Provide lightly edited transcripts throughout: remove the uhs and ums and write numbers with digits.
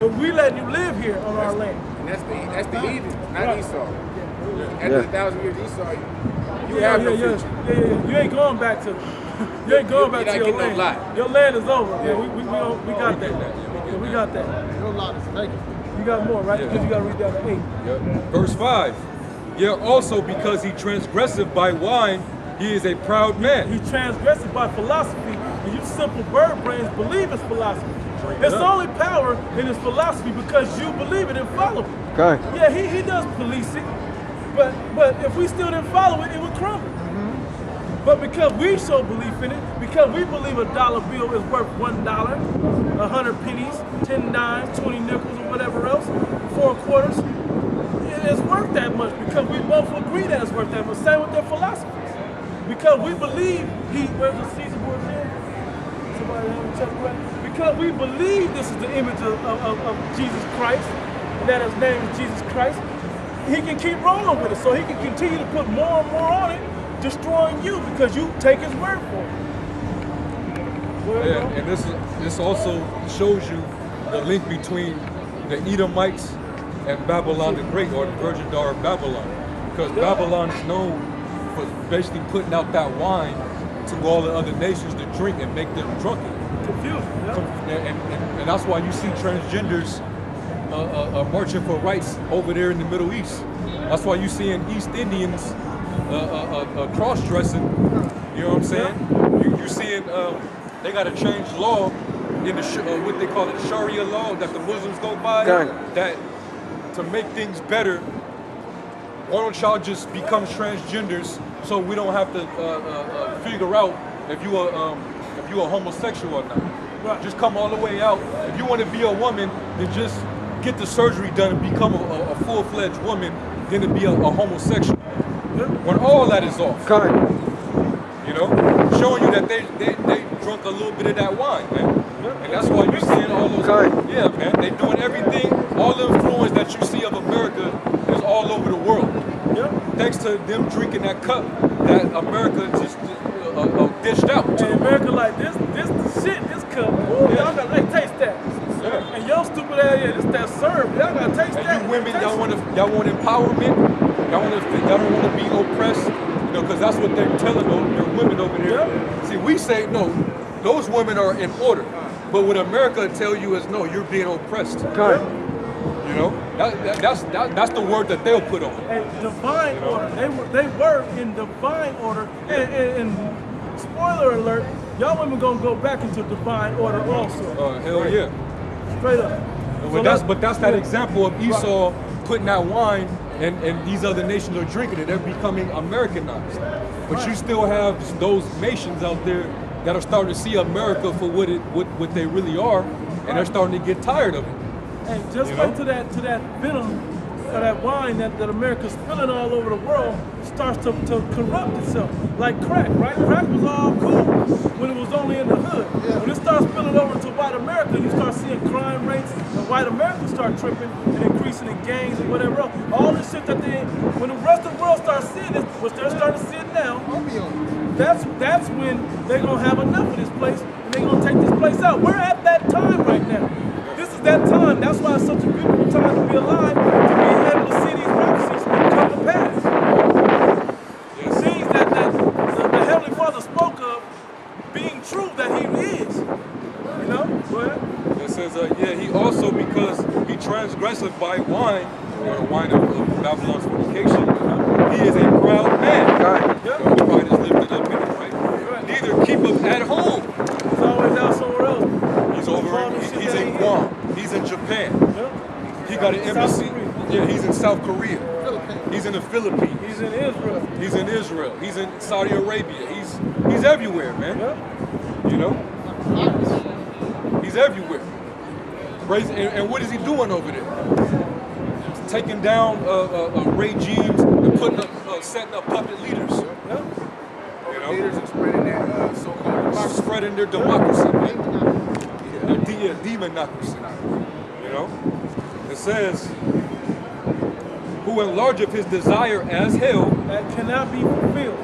but we letting you live here on our land. And that's the heathen, not Right. Esau. After 1,000 years Esau, you have no future. You ain't going back to you ain't going back to your land. No lot. Your land is over. Yeah, we got that. Yeah, we got that. Your lot is vacant. You got more, right? Because you got to read down to 8. Yep. Verse 5. Yeah, also because he transgresseth by wine, he is a proud man. He transgressed by philosophy, and you simple bird brains believe his philosophy. It's only power in his philosophy because you believe it and follow it. Okay. Yeah, he does police it, but if we still didn't follow it, it would crumble. But because we show belief in it, because we believe a dollar bill is worth $1, 100 pennies, 10 dimes, 20 nickels, or whatever else, 4 quarters, it's worth that much because we both agree that it's worth that much. Same with their philosophies. Because we believe where's the Caesar board there? Somebody help me check it right. Because we believe this is the image of Jesus Christ, and that his name is Jesus Christ, he can keep rolling with it. So he can continue to put more and more on it, destroying you because you take his word for it. Yeah, and this also shows you the link between the Edomites and Babylon the Great, or the Virgin Daughter of Babylon. Because Babylon is known for basically putting out that wine to all the other nations to drink and make them drunken. Confused. And that's why you see transgenders marching for rights over there in the Middle East. That's why you see in East Indians cross-dressing. You know what I'm saying? You're seeing they got to change law in the what they call it, Sharia law that the Muslims go by. That to make things better, why don't y'all just become transgenders so we don't have to figure out if you are homosexual or not. Right. Just come all the way out. If you want to be a woman, then just get the surgery done and become a full-fledged woman, then to be a homosexual. When all that is off. You know, showing you that they drunk a little bit of that wine, man. And that's why you're seeing all those. Yeah, man. They doing everything. All the influence that you see of America is all over the world. Thanks to them drinking that cup that America just dished out. And America like this the shit, this cup. Ooh, y'all gotta taste that. And your stupid ass, this that serve. Y'all gotta taste that. And you women, y'all want empowerment. Y'all don't want to be oppressed. You know, because that's what they're telling your women over there. See, we say no, those women are in order. But what America tell you is no, you're being oppressed. You know, that's the word that they'll put on. And divine order. They were in divine order. And spoiler alert, y'all women gonna go back into divine order also. Hell yeah. Straight up. But that's that example of Esau putting that wine and these other nations are drinking it. They're becoming Americanized. But you still have those nations out there that are starting to see America for what they really are, and they're starting to get tired of it. And just wait to that venom or that wine that America's spilling all over the world starts to corrupt itself. Like crack, right? Crack was all cool when it was only in the hood. When it starts spilling over into white America, you start seeing crime rates, and white America start tripping and increasing in gangs and whatever else. All this shit that when the rest of the world starts seeing this, which they're starting to see it now, that's when they're gonna have enough of this place and they're gonna take this place out. We're at that time right now. This is that time. That's why it's such a beautiful time to be alive, to be able to see these prophecies come to pass. Things that the Heavenly Father spoke of being true that He is. You know? Go ahead. It says, he also, because he transgresseth by wine, or the wine of Babylon's fornication, he is a proud man. The pride is lifted up in it, right? Neither keepeth at home. He's always out somewhere else. He's over. He's in Guam. He's in Japan. He got an embassy. Yeah, he's in South Korea. He's in the Philippines. He's in Israel. He's in Israel. He's in Saudi Arabia. He's everywhere, man. You know? He's everywhere. And what is he doing over there? Taking down regimes and putting up, setting up puppet leaders. You know? Leaders and spreading their so-called spreading their democracy, man. Their democracy. You know? It says, who enlargeth his desire as hell. That cannot be fulfilled.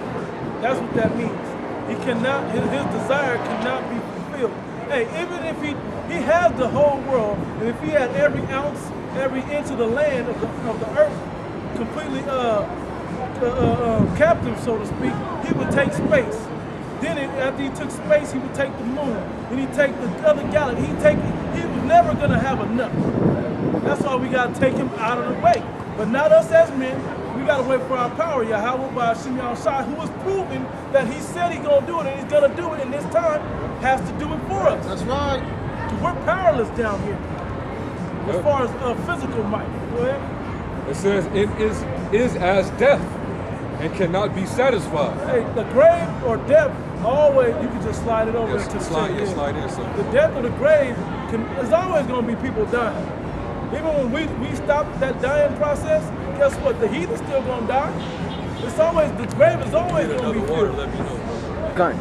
That's what that means. He cannot. His desire cannot be fulfilled. Hey, even if he He has the whole world, and if he had every ounce, every inch of the land of the earth completely captive, so to speak, he would take space. Then after he took space, he would take the moon. Then he'd take the other galaxy. He was never gonna have enough. That's why we gotta take him out of the way. But not us as men. We gotta wait for our power, Yahweh by Hashem Yahushai, who has proven that he said he's gonna do it and he's gonna do it, and this time has to do it for us. That's right. We're powerless down here as far as physical might. Go ahead. It says it is as death and cannot be satisfied. Hey, the grave or death, always, you can just slide it over Yes, into the slide center. in, son. The death of the grave is always going to be people dying. Even when we stop that dying process, guess what? The heathen's still going to die. It's always, the grave is always Get going to be another water, filled. let me know. Okay.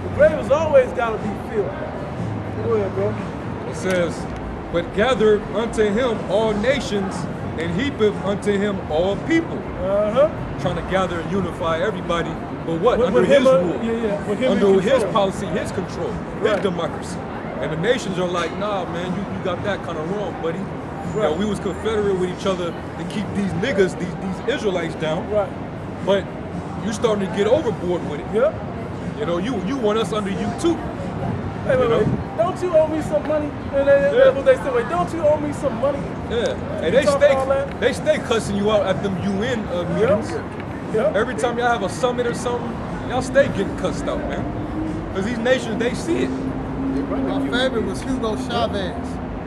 The grave has always got to be filled. Go ahead, bro. It says, but gather unto him all nations and heapeth unto him all people. Trying to gather and unify everybody, but what? Under With his him, rule. with him Under in his control. policy, his control, Right. his democracy. And the nations are like, nah, man, you got that kind of wrong, buddy. You know, Right. we was confederate with each other to keep these niggas, these Israelites down. Right. But you starting to get overboard with it. Yep. You know, you want us under you too. Hey, wait, You know? wait. Don't you owe me some money? And that's what they say. Wait, don't you owe me some money? Yeah. And You talk all that? they stay cussing you out at them UN meetings. Yep. Every time y'all have a summit or something, y'all stay getting cussed out, man. Because these nations, they see it. My favorite was Hugo Chavez.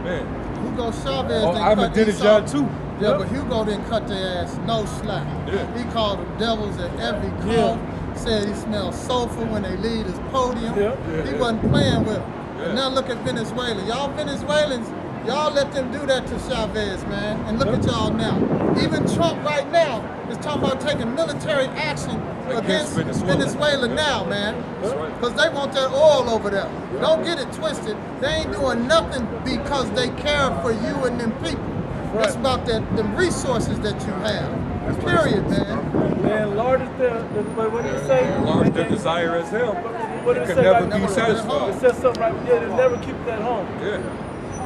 Man. Hugo Chavez Oh, didn't cut Esau. Ahmadinejad too. Yeah, Yep. but Hugo didn't cut their ass no slack. Yeah. He called them devils at every Yeah. call. Said he smelled sulfur when they leave his podium. Yeah. He Yeah. wasn't playing with them. Yeah. And now look at Venezuela. Y'all Venezuelans, y'all let them do that to Chavez, man. And look at y'all now. Even Trump right now is talking about taking military action against Venezuela now, man. That's right. Because they want that oil over there. Don't get it twisted. They ain't doing nothing because they care for you and them people. Right. It's about them resources that you have. Period, man. Man, Lord is what did it say? Large their desire as him. What did It it can say? never right be there? satisfied. It says something right there. They'll never keep that home. Yeah.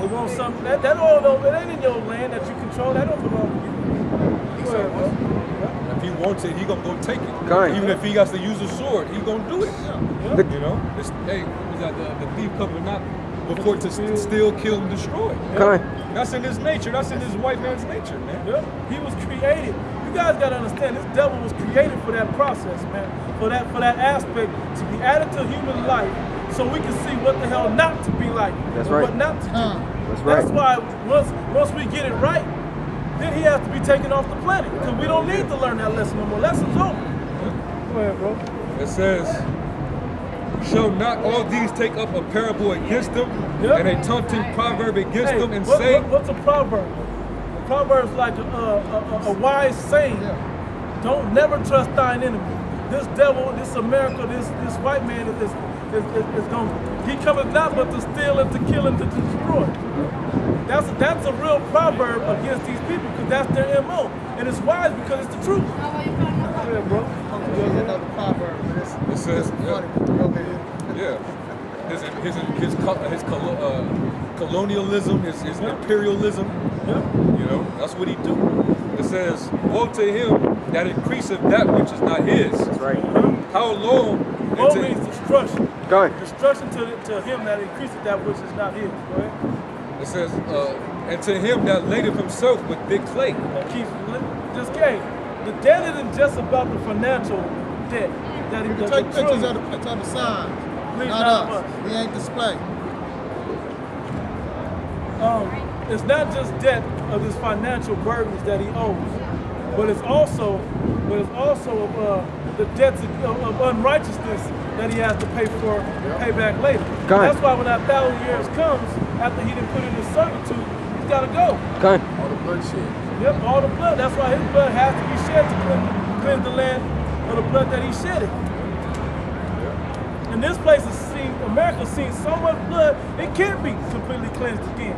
They want something. That oil, don't, it ain't in your land that you control. That don't belong to you. Go ahead, bro. If he wants it, he gonna go take it. Kind. Even if he has to use a sword, he gonna do it. Yeah. You know? Hey, was that the thief covered not before to steal, kill, and destroy. Okay. That's in his nature. That's in his white man's nature, man. Yep. He was created. You guys gotta understand, this devil was created for that process, man. For that aspect to be added to human life, so we can see what the hell not to be like. That's and right. What not to do. That's right. That's why once we get it right, then he has to be taken off the planet. Because we don't need to learn that lesson no more. Lesson's over. Go ahead, bro. It says, shall not all these take up a parable against them Yep. and a taunting proverb against them and what- say, what's a proverb? A proverb's like a wise saying. Don't never trust thine enemy. This devil, this America, this white man is going. He cometh not but to steal and to kill and to destroy. That's a real proverb against these people because that's their MO, and it's wise because it's the truth. Yeah, bro. There's another proverb. it says, Funny. Go ahead. yeah, his colonialism, his imperialism, Yeah. you know, that's what he do. It says, woe to him that increaseth that which is not his. That's right. How long? Woe until- means destruction. Go ahead. Destruction to him that increases that which is not his. Go ahead. It says, and to him that ladeth himself with thick clay. And keep just okay. The debt isn't just about the financial debt. That You the can take pictures trillion. of the signs. Please, Not not us. us. We ain't display. It's not just debt of his financial burdens that he owes, but it's also the debts of unrighteousness that he has to pay for, pay back later. Go ahead. That's why when that 1,000 years comes, after he done put in his servitude, he's got to go. Okay. All the bloodshed. Yep, all the blood. That's why his blood has to be shed to cleanse the land of the blood that he shedded. And this place has seen, America's seen so much blood, it can't be completely cleansed again.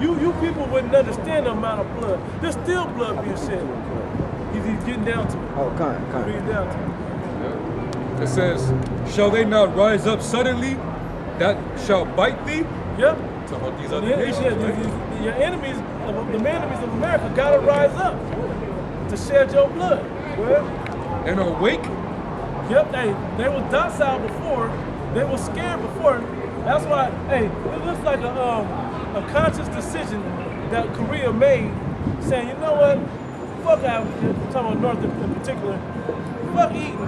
You people wouldn't understand the amount of blood. There's still blood being shed. He's getting down to it. Oh, kind. Getting down to it. It says, shall they not rise up suddenly that shall bite thee? Yep. Talking about these So other nations, right? your enemies, the enemies of America, gotta rise up to shed your blood. Well, And awake. yep, they were docile before. They were scared before. That's why, it looks like a conscious decision that Korea made, saying, you know what, fuck Africa, I'm talking about North in particular, fuck eating.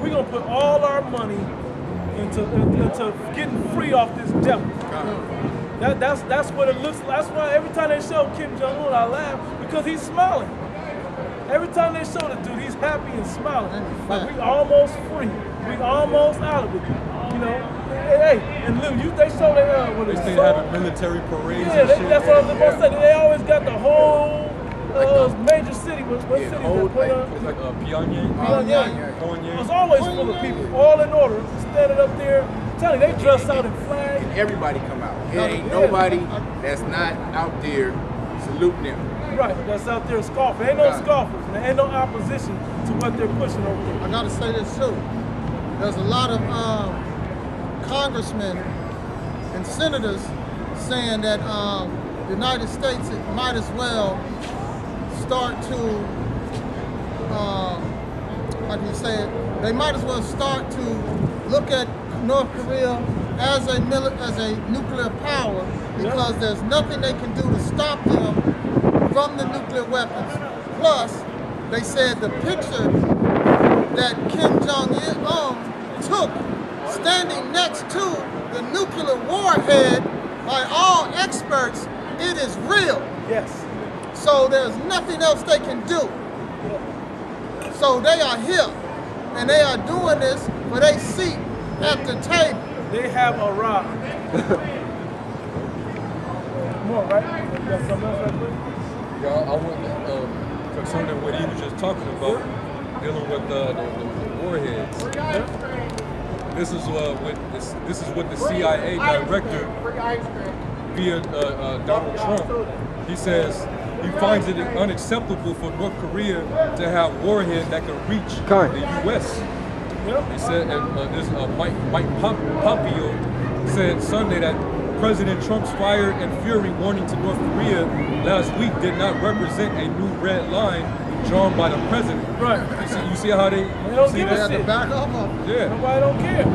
We're gonna put all our money into getting free off this devil. That's what it looks like. That's why every time they show Kim Jong-un, I laugh, because he's smiling. Every time they show the dude, he's happy and smiling. Like, we almost free. We almost out of it. You know? Hey, and look, they show that They stay having military parades yeah, and shit. that's what I was about to say. They always got the whole major city. What city is that? It's like Pyongyang. Pyongyang. It's always full of people, all in order, standing up there. Tell you, they dress out in flags. Everybody come out. It ain't nobody that's not out there saluting them. Right, that's out there scoffing. Ain't no scoffers. There ain't no opposition to what they're pushing over there. I gotta say this too. There's a lot of congressmen and senators saying that the United States might as well start to, how can you say it? They might as well start to look at North Korea as a nuclear power, because there's nothing they can do to stop them from the nuclear weapons. Plus, they said the picture that Kim Jong-un took standing next to the nuclear warhead, by all experts, it is real. Yes. So there's nothing else they can do. So they are here, and they are doing this for their seat at the table. They have arrived. More, right? You got something else right quick? Yeah, I want concerning what he was just talking about, dealing with the warheads. This is what the CIA director via Donald Trump. He says he finds it unacceptable for North Korea to have warhead that can reach the U.S. He said, and this Mike Pompeo said Sunday that President Trump's fire and fury warning to North Korea last week did not represent a new red line drawn by the president. Right. You see how they don't see give that? a shit. Back up. Yeah. Nobody don't care.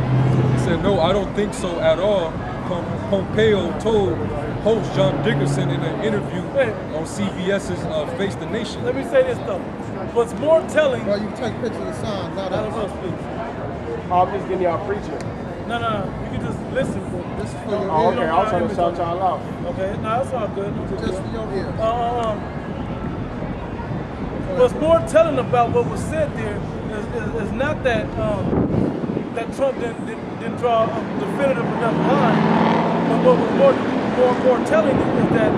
He said, no, I don't think so at all. Pompeo told host John Dickerson in an interview on CBS's Face the Nation. Let me say this though. What's more telling... Well, you can take pictures of the signs. Not of us, please. I'm just getting y'all preaching. No. You can just listen. This is for your Oh, ear. okay. I'm trying to shout y'all out. Okay, no, that's all good. Just for your ear. What's more telling about what was said there is not that that Trump didn't draw a definitive enough line, but what was more telling is that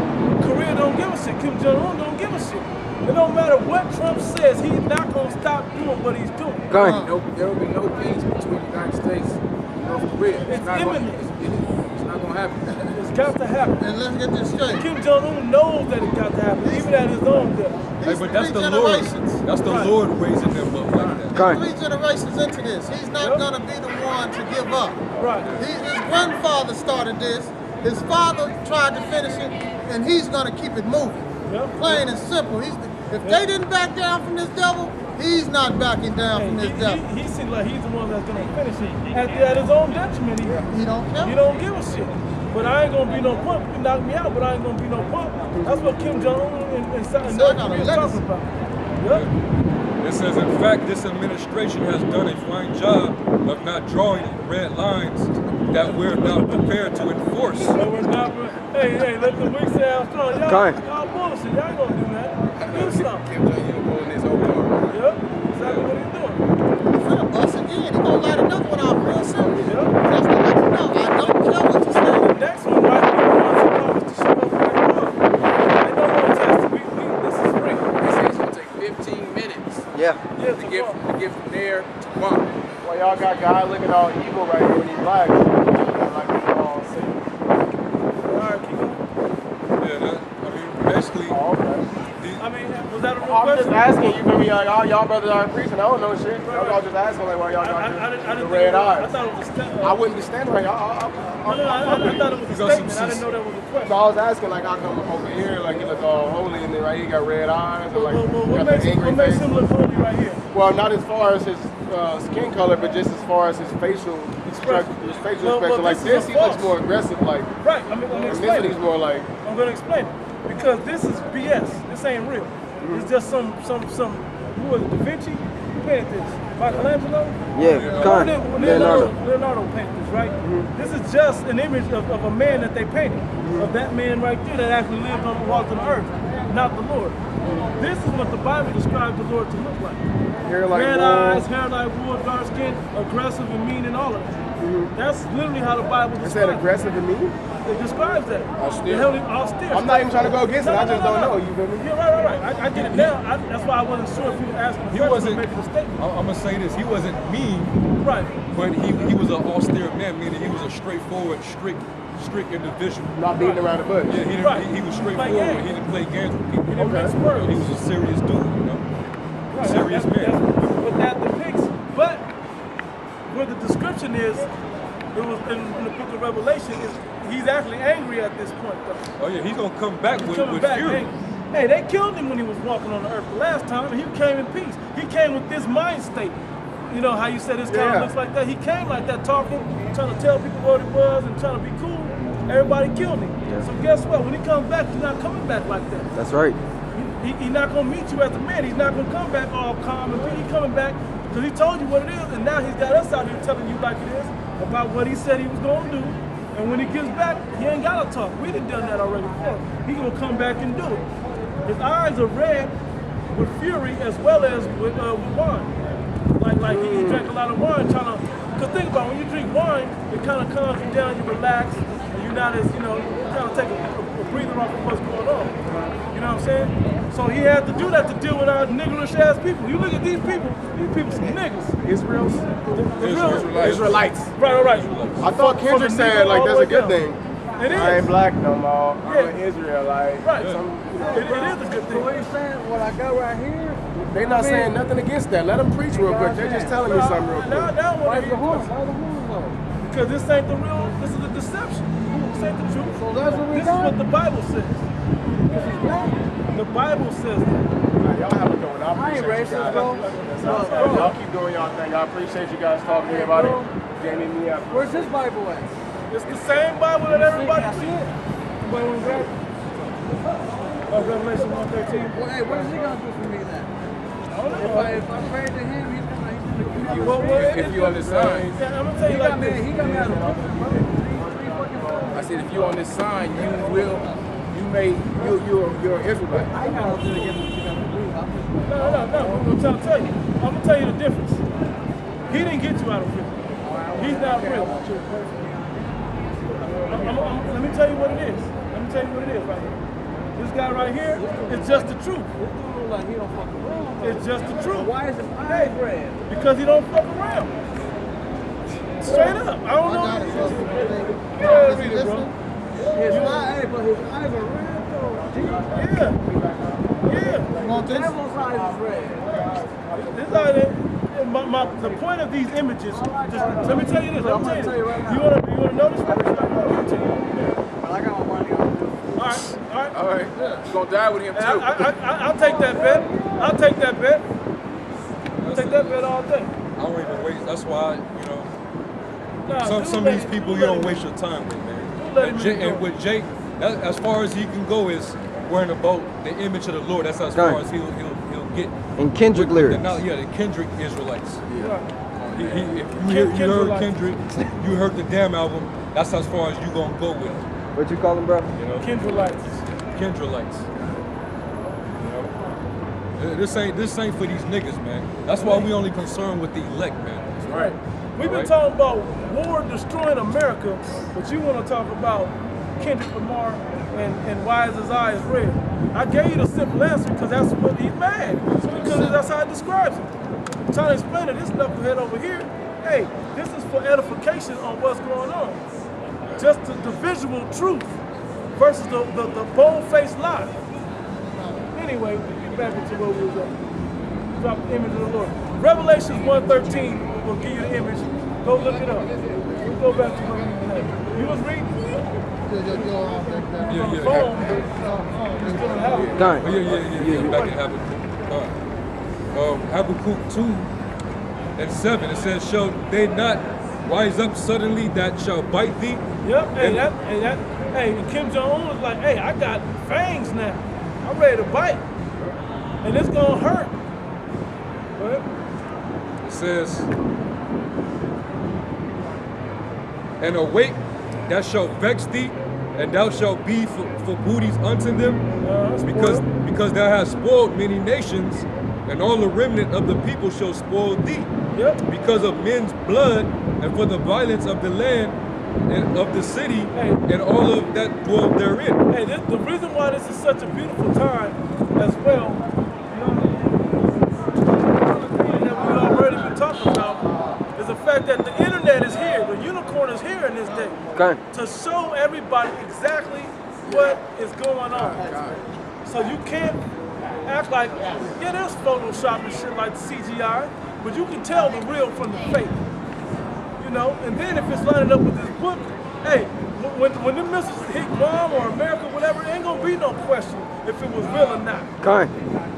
Korea don't give a shit. Kim Jong-un don't give a shit. It don't matter what Trump says, he's not going to stop doing what he's doing. There will be no peace between the United States and North Korea. It's imminent. It's not going to happen. It's got to happen. And let's get this straight. Kim Jong-un knows that it got to happen, even at his own death. Hey, but that's three the Lord. generations. That's the Lord raising them up like that. He's 3 generations into this. He's not going to be the one to give up. Right. His grandfather started this. His father tried to finish it, and he's going to keep it moving. Yep. Plain and simple. If they didn't back down from this devil, he's not backing down from this devil. He seems like he's the one that's going to finish it at his own detriment. He don't care. He don't give a shit. But I ain't gonna be no punk. You can knock me out, but I ain't gonna be no punk. That's what Kim Jong-un and North Korea is talking about. Yep. It says, in fact, this administration has done a fine job of not drawing red lines that we're not prepared to enforce. So we're not. Hey, let the weak say I'm strong. Y'all bullshit. Y'all ain't gonna do that. Do something. Kim Jong-un pulling his whole arm. Yep. Exactly what he's doing. He's gonna bust again. He's gonna light another one out real soon. Yep. Just to let you know, I don't care what you say. The next one might be the ones who promise to show up right now. They don't want to test it. This is free. They say it's going to take 15 minutes Yeah, to get from there to Guam. Well, y'all got guy looking all evil right here when he's black. Like we all say. All right, keep going. Yeah, basically, Oh, okay. I mean, was that a real I'm question? just asking, you feel me? Like, all y'all brothers are preaching. I don't know shit. Y'all just asking, like, why y'all got the red eyes. I thought it was a statement. I wouldn't be standing right. I thought it was a statement. I didn't know that was a question. So I was asking, like, how come over here, like, you look all holy, and then right here you got red eyes, and like, What got the angry makes face. him look holy right here? Well, not as far as his skin color, but just as far as his facial expression. Like this, he looks more aggressive. Like right. I'm gonna explain he's more like. I'm gonna explain it because this is BS. This ain't real. It's just some. Who was it? Da Vinci? Who painted this? Michelangelo? Yeah, Leonardo painted this, right? This is just an image of a man that they painted, of that man right there that actually lived on the walls of the earth, not the Lord. This is what the Bible describes the Lord to look like. Red eyes, hair like wool, dark skin, aggressive and mean, and all of that. That's literally how the Bible describes it. Is that aggressive and mean? It describes that. Austere. I'm not even trying to go against it. I just don't know. You feel me? Yeah, right. I get it now. That's why I wasn't sure if you were asking He wasn't making a statement. I'm gonna say this. He wasn't mean, Right. but he was an austere man, meaning he was a straightforward, strict individual. Not beating around the bush. Yeah, he Right. was Play straightforward. games. He didn't play games with people. He didn't mix words. He was a serious dude, you know. Right. Serious man. That's what that depicts. But where the description is, it was in the book of Revelation, is he's actually angry at this point, though. Oh yeah, he's gonna come back He's with coming back fury. angry. Hey, they killed him when he was walking on the earth the last time, and he came in peace. He came with this mind state. You know how you said his kind of looks like that? He came like that, talking, trying to tell people what it was and trying to be cool. Everybody killed him. Yeah. So guess what? When he comes back, he's not coming back like that. That's right. He's not going to meet you as a man. He's not going to come back all calm and he's coming back because he told you what it is, and now he's got us out here telling you like it is about what he said he was going to do. And when he gets back, he ain't got to talk. We done that already before. He's going to come back and do it. His eyes are red with fury as well as with wine. Like he drank a lot of wine trying to, because think about it, when you drink wine, it kind of calms you down, you relax, and you're not as, you kind of take a breather off of what's going on. You know what I'm saying? So he had to do that to deal with our niggerish ass people. You look at these people some niggas. Israel's? Israelites. Right. I thought Kendrick said like that's a good thing. It is. I ain't black no more. Yeah. I'm an Israelite. Right. Some, It is a good thing. What he's saying, what I got right here, They not saying nothing against that. Let them preach real quick. They're just telling you something real quick. Now why what the horse? Why the horse though? because this ain't the real, this is a deception. This ain't the truth. So that's what we This is got? what the Bible says. The Bible says that. Y'all have a going. I ain't racist, though. Y'all keep doing y'all thing. I appreciate you guys talking to me about it. Jamie me up. Where's his Bible at? It's the same Bible that everybody That's sees. it. Anybody want to grab it? Revelation 1:13. Well, hey, what is he gonna do for me then? I don't know. If I pray to him, he's gonna Well, If you on this sign, yeah, I'm gonna tell he you got like me. this. He got me out of prison, bro. Three fucking I times. said if you on this sign, you're an Israelite. I got nothing against what you got to do. No. I'm trying to tell you. I'm gonna tell you the difference. He didn't get you out of prison. He's not real. Let me tell you what it is. Let me tell you what it is right here. This guy right here is just the truth. This dude look like he don't fuck around. It's just the truth. Why is his eyes red? Because he don't fuck around. Straight up. I don't know. I got it, bro. Yeah, Is he read it, bro. listening? His eyes, but his eyes are red though. Yeah. You want this? Devil's eyes is red. This like the point of these images. Just, let me tell you this. Let me tell you. right now. You wanna know this? I'm gonna give it to you. But I got my money on it. All right. All right. You're gonna die with him too. I'll take that bet. I'll take that bet. I'll take that bet all day. I don't even waste. That's why Nah, some of these people you don't waste your time with, let him man. go. And with Jake, as far as he can go is worrying about the image of the Lord. That's as far Right. as he'll get. And Kendrick lyrics. The Kendrick Israelites. Right. If you heard Kendrick, you heard the Damn album. That's as far as you gonna go with it. What you call him, bro? You know, Kendrilites. Kendrilites. You know, this ain't for these niggas, man. That's why we only concerned with the elect, man. Right. We've been Right. talking about war destroying America, but you want to talk about Kendrick Lamar and why is his eyes red? I gave you the simple answer because that's what he's mad. Because that's how it describes him. I'm trying to explain it. This knucklehead over here, hey, this is for edification on what's going on. Just the visual truth versus the bold-faced lie. He anyway, get back into where we was at. Drop the image of the Lord. Revelations 1:13 will give you the image. Go look it up. We'll go back to where we was at. You was reading? Yeah. Gone. Yeah. Back in Habakkuk. Habakkuk 2:7. It says, "Shall they not rise up suddenly that shall bite thee?" Yep. Hey, Kim Jong-un was like, "Hey, I got fangs now. I'm ready to bite, and it's gonna hurt." But it says, "And awake that shall vex thee, and thou shalt be for booties unto them, because thou hast spoiled many nations, and all the remnant of the people shall spoil thee. Yep. Because of men's blood, and for the violence of the land, and of the city, and all of that dwell therein." Hey, the reason why this is such a beautiful time as well, that we've already been talking about, is the fact that the internet is here, the unicorn is here in this day, to show everybody exactly what is going on. So you can't act like, yeah, there's Photoshop and shit like CGI, but you can tell the real from the fake. You know, and then if it's lining up with this book, hey, when the missiles hit Guam or America, whatever, it ain't gonna be no question if it was real or not.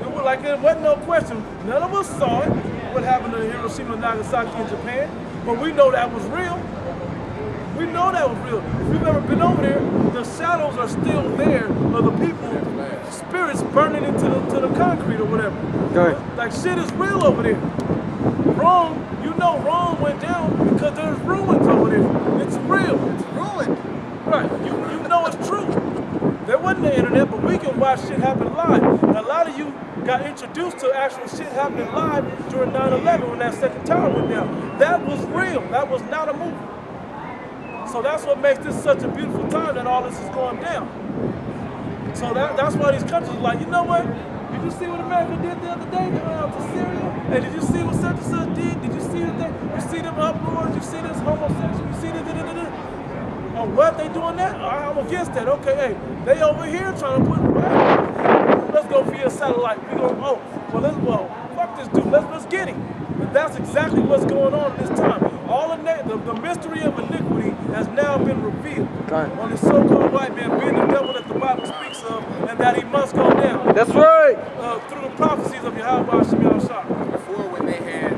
It was like it wasn't no question. None of us saw it, what happened to Hiroshima and Nagasaki in Japan, but we know that was real. We know that was real. If you've ever been over there, the shadows are still there of the people, spirits burning into the concrete or whatever. Like shit is real over there. Rome, you know Rome went down because there's ruins over there. It's real. It's ruined. Right, you know it's true. There wasn't the internet, but we can watch shit happen live. And a lot of you got introduced to actual shit happening live during 9/11 when that second tower went down. That was real. That was not a movie. So that's what makes this such a beautiful time that all this is going down. So that's why these countries are like, you know what? Did you see what America did the other day? They went out to Syria. Hey, did you see what such and such did? Did you see that? You see them uproars? You see this homosexual? You see this? Oh, what? They doing that? I'm against that. Okay, hey, they over here trying to put, let's go via satellite. We go, fuck this dude. Let's get him. But that's exactly what's going on at this time. All the mystery of iniquity has now been revealed on this so-called white man being the devil that the Bible speaks of, and that he must go down. That's right. Through the prophecies of Yahweh Hashem Yahushua. Before, when they had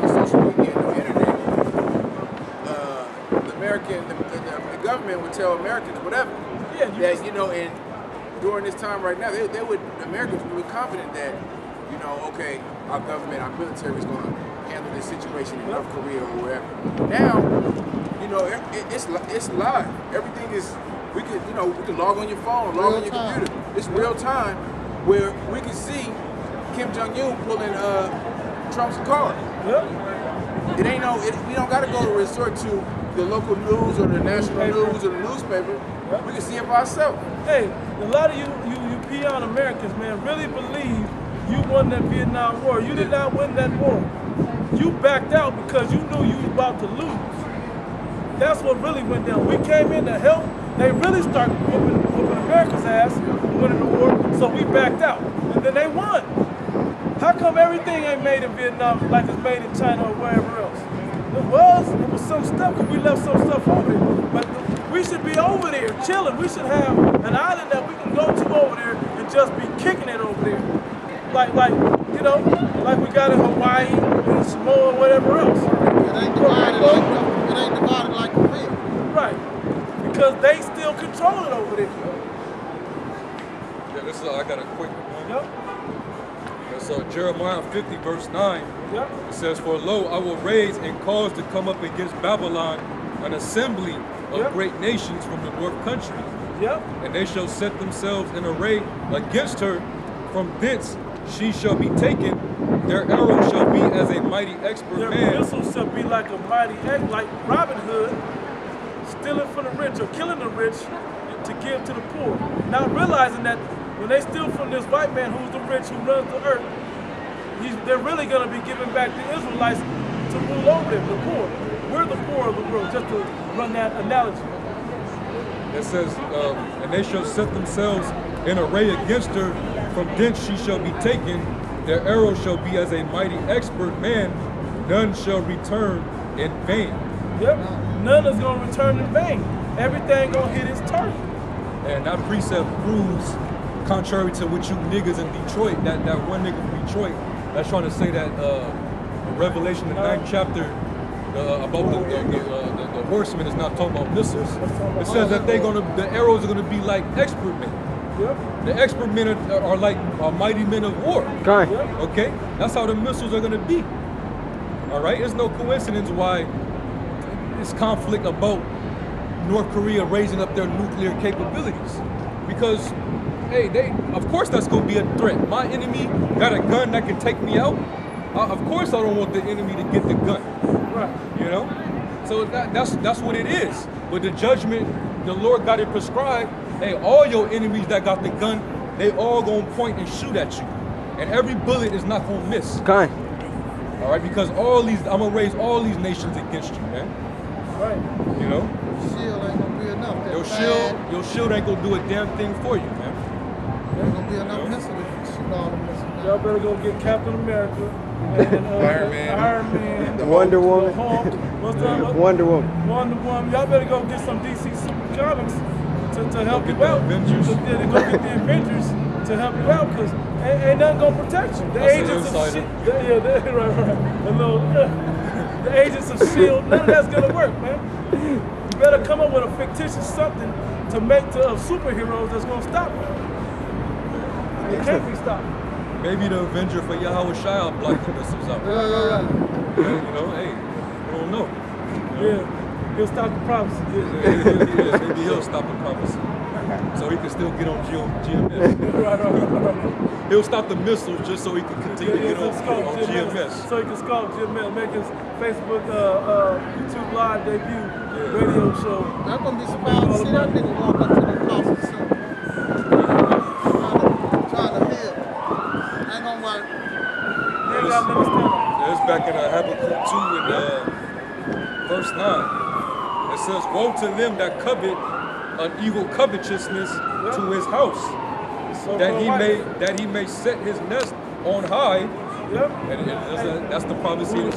the social media and the internet, the government would tell Americans whatever. Yeah, and during this time right now, Americans would be confident that, okay, our government, our military is going to handle this situation in North Korea or wherever. Now, it's live. Everything is, we can log on your phone, log on your computer. It's real time where we can see Kim Jong-un pulling Trump's car. Yep. We don't got to go to resort to the local news or the national news or the newspaper. Yep. We can see it for ourselves. Hey, a lot of you peon Americans, man, really believe you won that Vietnam War. You did not win that war. You backed out because you knew you was about to lose. That's what really went down. We came in to help. They really started whooping America's ass, winning the war, so we backed out. And then they won. How come everything ain't made in Vietnam like it's made in China or wherever else? It was some stuff, because we left some stuff over there. But we should be over there chilling. We should have an island that we can go to over there and just be kicking it over there. Like we got in Hawaii and Samoa and whatever else. It ain't divided like Korea. Right. Because they still control it over there. Yeah, I got a quick one. Yep. That's Jeremiah 50, verse 9. Yep. It says, "For lo, I will raise and cause to come up against Babylon an assembly of great nations from the north country. Yep. And they shall set themselves in array against her. From thence she shall be taken. Their arrow shall be as a mighty expert Their man." missiles shall be like a mighty like Robin Hood, stealing from the rich or killing the rich to give to the poor. Not realizing that when they steal from this white man who's the rich, who runs the earth, they're really going to be giving back the Israelites to rule over them, the poor. We're the poor of the world, just to run that analogy. It says, "And they shall set themselves in array against her. from thence she shall be taken. Their arrow shall be as a mighty expert man. None shall return in vain. Yep. None is going to return in vain. Everything going to hit its target. And that precept proves, contrary to what you niggas in Detroit, that one nigga from Detroit, that's trying to say that Revelation, the 9th chapter, about the horsemen is not talking about missiles. It says that the arrows are gonna be like expert men. Yep. The expert men are like mighty men of war. Okay. Okay? That's how the missiles are gonna be. All right? It's no coincidence why this conflict about North Korea raising up their nuclear capabilities. Because, hey, of course that's gonna be a threat. My enemy got a gun that can take me out. Of course I don't want the enemy to get the gun. Right. You know? So that's what it is. But the judgment, the Lord got it prescribed. Hey, all your enemies that got the gun, they all gonna point and shoot at you. And every bullet is not gonna miss. Okay. All right, because I'm gonna raise all these nations against you, man. Right. You know? Shield ain't gonna be enough. Your shield ain't gonna do a damn thing for you, man. There ain't gonna be enough missiles to shoot all the missiles. Y'all better go get Captain America and Iron Man. Wonder Woman. What's that? Wonder Woman. Wonder Woman. Y'all better go get some DC Super Comics to help Get you the out. Avengers. To go get the Avengers to help you out, because ain't nothing gonna protect you. The That's an agents of insider. shit. Right. The agents of shield. None of that's gonna work, man. You better come up with a fictitious something to make superheroes that's gonna stop them. It can't be stopped. Maybe the Avenger for Yahweh Shai will block the missiles out. Right. You know, hey, I don't know. Yeah, he'll stop the prophecy. Maybe he'll stop the prophecy. So he can still get on GMS. Right. He'll stop the missiles just so he can continue to get on GMS. So he can sculpt GMS, make his Facebook, YouTube live debut radio show. I'm gonna be surprised to see that nigga walk up to the apostles soon. Trying to heal. Ain't gonna work. You ain't got nothing to stand on. It's back in Habakkuk 2 and verse 9. It says, woe to them that covet an evil covetousness to his house, that he may set his nest on high. Yep. And that's the prophecy of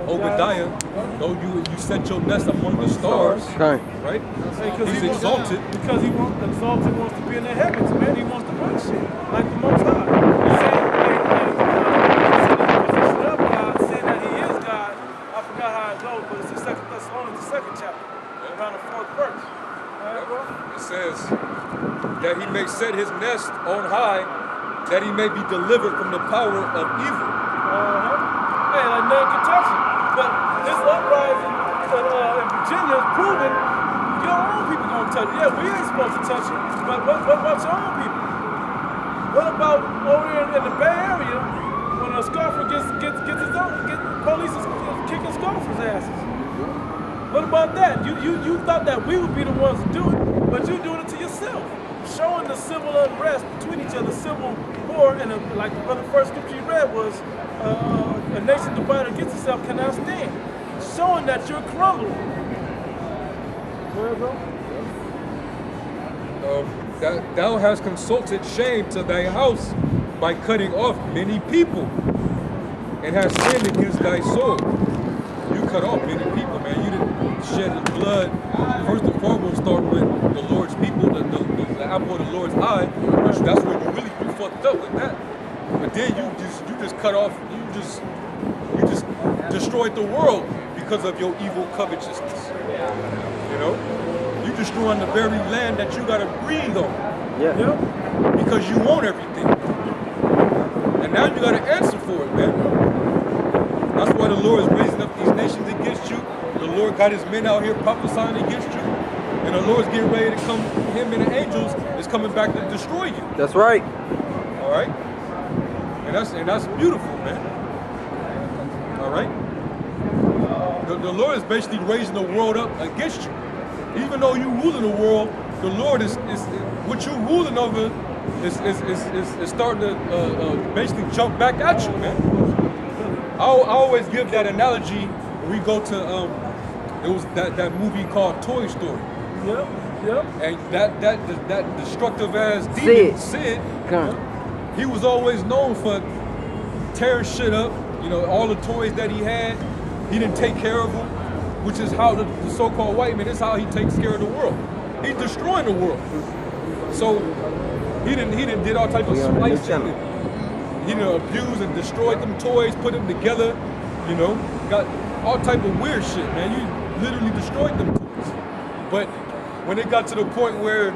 Obadiah. Though you set your nest among the stars, Okay. right? Because He's exalted. Because he wants to be in the heavens, man. He wants to run shit like the Most High. Saying that he is God. I forgot how it goes, but it's the Second Thessalonians, the 2nd chapter, around the 4th verse. All right, bro? It says that he may set his nest on high, that he may be delivered from the power of evil. Hey, like none can touch it. But this uprising in Virginia is proving your own people gonna touch it. Yeah, we ain't supposed to touch it, but what about your own people? What about over here in the Bay Area when a scoffer gets his own, police is kicking scoffers' asses? What about that? You thought that we would be the ones to do it, but you doing it to yourself. Showing the civil unrest between each other, civil war, and like the first scripture you read was a nation divided against itself cannot stand. Showing that you're crumbling. Go ahead, bro. That thou hast consulted shame to thy house by cutting off many people, and hast sinned against thy soul. You cut off many people, man. You didn't shed his blood. First and foremost, start with the Lord's people, the apple of the Lord's eye. That's where you fucked up with that. But then you just cut off. You just destroyed the world because of your evil covetousness. You know, you destroying the very land that you gotta breathe on. Yeah. Because you want everything, and now you gotta answer for it, man. That's why the Lord is raising up these nations against you. The Lord got his men out here prophesying against you. And the Lord's getting ready to come, him and the angels is coming back to destroy you. That's right. All right? And that's beautiful, man. All right? The Lord is basically raising the world up against you. Even though you ruling the world, the Lord is what you ruling over is starting to basically jump back at you, man. I always give that analogy when we go to it was that movie called Toy Story. Yep. Yep. And that destructive ass demon, Sid, he was always known for tearing shit up. You know, all the toys that he had, he didn't take care of them, which is how the so-called white man, is how he takes care of the world. He's destroying the world. So he did all type of splicing. He abused and destroyed them toys, put them together. You know, got all type of weird shit, man. You literally destroyed them toys. But when it got to the point where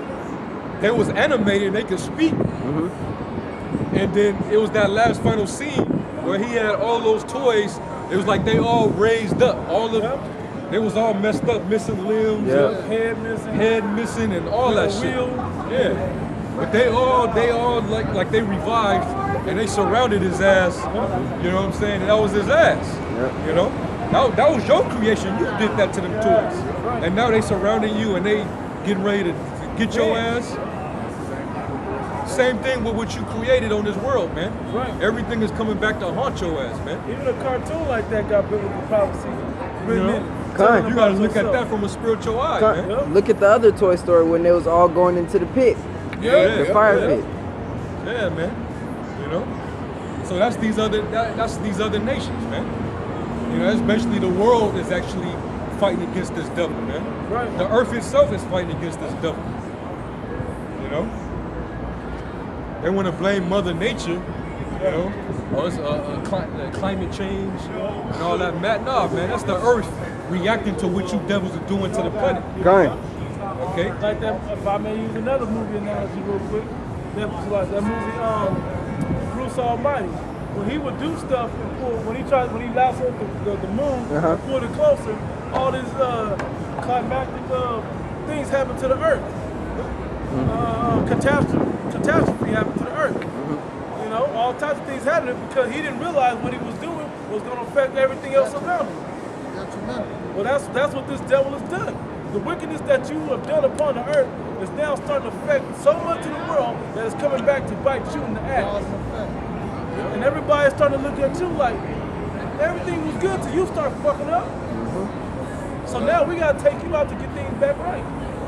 they was animated, they could speak, and then it was that last final scene where he had all those toys. It was like they all raised up, they was all messed up, missing limbs, head missing, and all that shit. Yeah, but they all like they revived and they surrounded his ass. You know what I'm saying? And that was his ass. You know, that was your creation. You did that to them toys, and now they surrounding you and they getting ready to get your ass. Same thing with what you created on this world, man. Right. Everything is coming back to haunt your ass, man. Even a cartoon like that got biblical prophecy written in it. You gotta look at that from a spiritual eye, man. Look at the other Toy Story when they was all going into the pit. The fire pit. Yeah, man. You know? So that's these other nations, man. You know, that's basically the world is actually fighting against this devil, man. Right. The earth itself is fighting against this devil. You know? They want to blame Mother Nature, you know, or it's climate change and all that. No, man, that's the earth reacting to what you devils are doing to the planet. Okay? Like that, if I may use another movie analogy real quick, that was like that movie, Bruce Almighty. When he would do stuff and pull, when he lassoed the moon and pulled it closer, all these climactic things happen to the earth. Catastrophe happened to the earth. You know, all types of things happened because he didn't realize what he was doing was going to affect everything else around him. Well, that's what this devil has done. The wickedness that you have done upon the earth is now starting to affect so much of the world that it's coming back to bite you in the ass. And everybody's starting to look at you like everything was good till you start fucking up. So now we got to take you out to get things back right.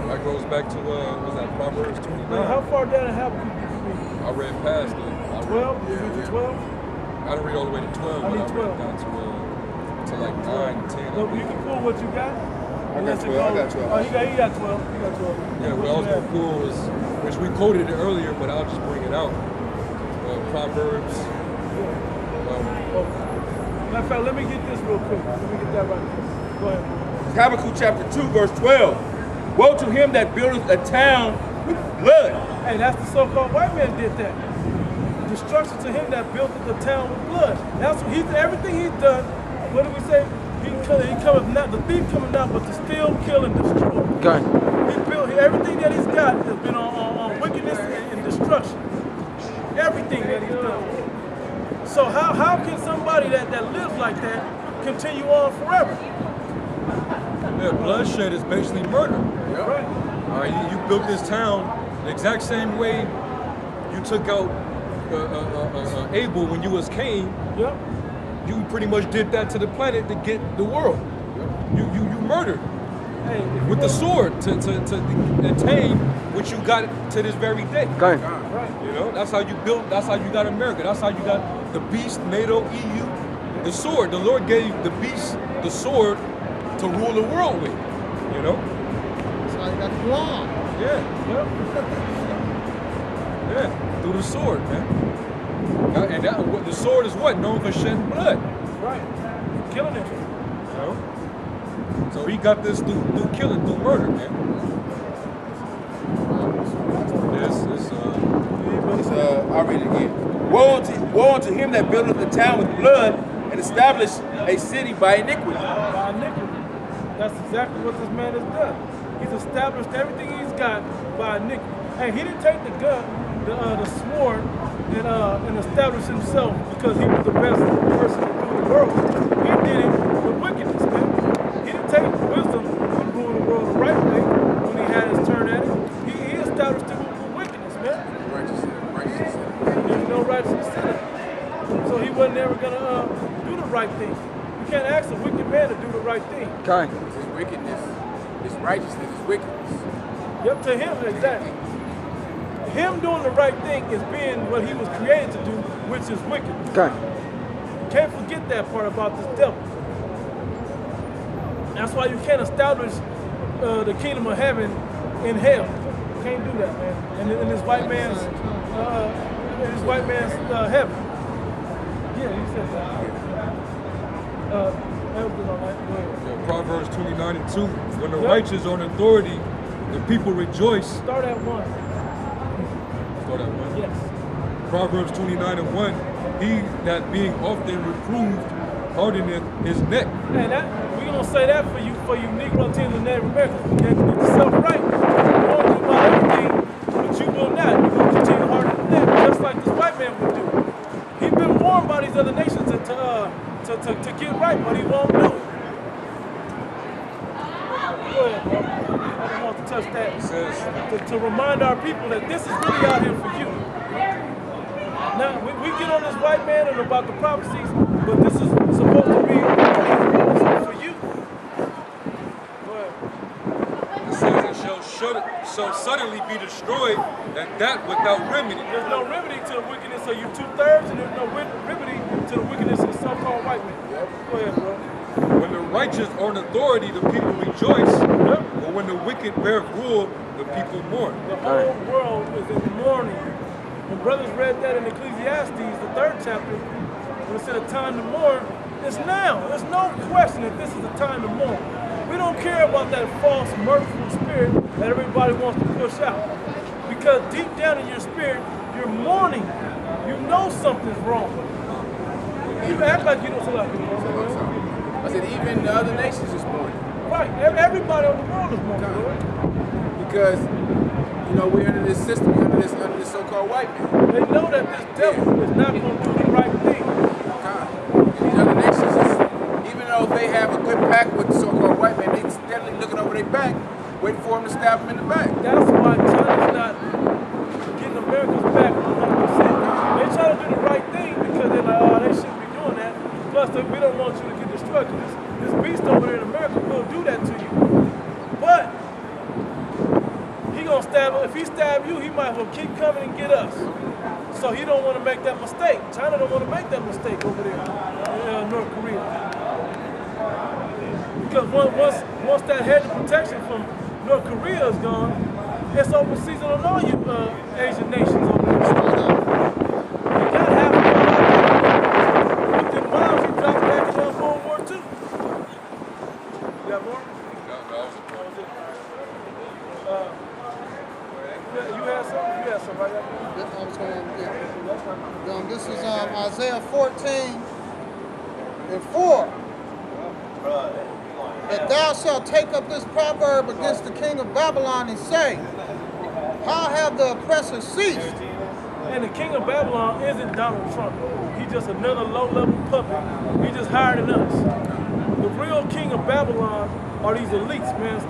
That goes back to, was that Proverbs 29? Man, how far down it have you? I read past it. 12? You read to 12? I didn't read all the way to 12, I need but 12. I read down to like 9, 10. Look, you can pull what you got. I got 12. I got 12. Oh, he got 12. He got 12. Yeah, what I was going to pull was, which we quoted it earlier, but I'll just bring it out. Proverbs. Matter of fact, let me get this real quick. Let me get that right. Go ahead. Habakkuk chapter 2, verse 12. Woe to him that buildeth a town with blood. Hey, that's the so-called white man did that. Destruction to him that built the town with blood. That's what everything he's done. What do we say? He cometh not, the thief coming out, but to steal, kill, and destroy. He built everything that he's got has been on wickedness and destruction. Everything that he's done. So how can somebody that lives like that continue on forever? Yeah, bloodshed is basically murder. Right. All right, you built this town the exact same way you took out Abel when you was Cain. Yep. You pretty much did that to the planet to get the world. You murdered with the sword to attain what you got to this very day. Right. You know, that's how you built. That's how you got America. That's how you got the beast, NATO, EU, the sword. The Lord gave the beast the sword to rule the world with. You know. That's how you got the law. Yeah. Yeah. Through the sword, man. And the sword is what? Known for shedding blood. Right. Killing it. You know? So he got this through killing, through murder, man. I'll read it again. Woe unto him that buildeth the town with blood and establish a city by iniquity. By iniquity. That's exactly what this man has done. He's established everything he's got by iniquity. Hey, he didn't take the gun, the sword, and establish himself because he was the best person in the world. He did it with wickedness, man. He didn't take wisdom and rule the world the right way when he had his turn at it. He established it with wickedness, man. Righteousness. There's no righteousness in it. So he wasn't ever gonna do the right thing. You can't ask a wicked man to do the right thing. It's wickedness. It's righteousness. It's wickedness. Yep, to him, exactly. Him doing the right thing is being what he was created to do, which is wicked. Okay. Can't forget that part about this devil. That's why you can't establish the kingdom of heaven in hell. You can't do that, man. And in this white man's heaven. Yeah, he said that. That was good on that. Go ahead. Yeah, Proverbs 29:2. When the righteous are in authority, the people rejoice. Start at 1. Start at 1. Yes. Proverbs 29:1. He that being often reproved hardeneth his neck. And that we gonna say that for you Negro teams and Native Americans. You have to get yourself right. You won't do about everything, but you will not. You're gonna continue harder than that, just like this white man would do. He's been warned by these other nations to get right, but he won't do it. Go ahead, bro. I don't want to touch that. It says, To remind our people that this is really out here for you. Now, we get on this white man and about the prophecies, but this is supposed to be for you. Go ahead. it says it shall suddenly be destroyed, and that without remedy. There's no remedy to the wickedness of you 2/3, and there's no remedy to the wickedness of the so-called white man. Go ahead, bro. When the righteous are in authority, the people rejoice. But when the wicked bear rule, the people mourn. The whole world is in mourning. When brothers read that in Ecclesiastes, the 3rd chapter, when it said a time to mourn, it's now. There's no question that this is a time to mourn. We don't care about that false, mirthful spirit that everybody wants to push out. Because deep down in your spirit, you're mourning. You know something's wrong. You act like you don't feel like it. I said even the other nations is mourning. Right, everybody in the world is mourning. Because, you know, we're under this system, under this so-called white man. They know that this devil is not going to do the right thing. These other nations, even though they have a good pact with the so-called white man, they steadily looking over their back, waiting for him to stab them in the back. That's why China's not getting America's back 100%. They try to do the right thing because they're like, oh, they shouldn't be doing that. Plus, we don't want you to get destroyed because this beast over there in America will do that to you. But he gonna stab. If he stab you, he might as well keep coming and get us. So he don't want to make that mistake. China don't want to make that mistake over there in North Korea. Because once that hedge of protection from North Korea is gone, it's open season on all you Asian nations over there. You got half of them. With the bombs you dropped back in World War II. You got more? That was a point. You had something? You had something right there? I was going, this is Isaiah 14:4. That thou shalt take up this proverb against the king of Babylon and say, how have the oppressors ceased? And the king of Babylon isn't Donald Trump. He's just another low-level puppet. He's just higher than us. The real king of Babylon are these elites, man.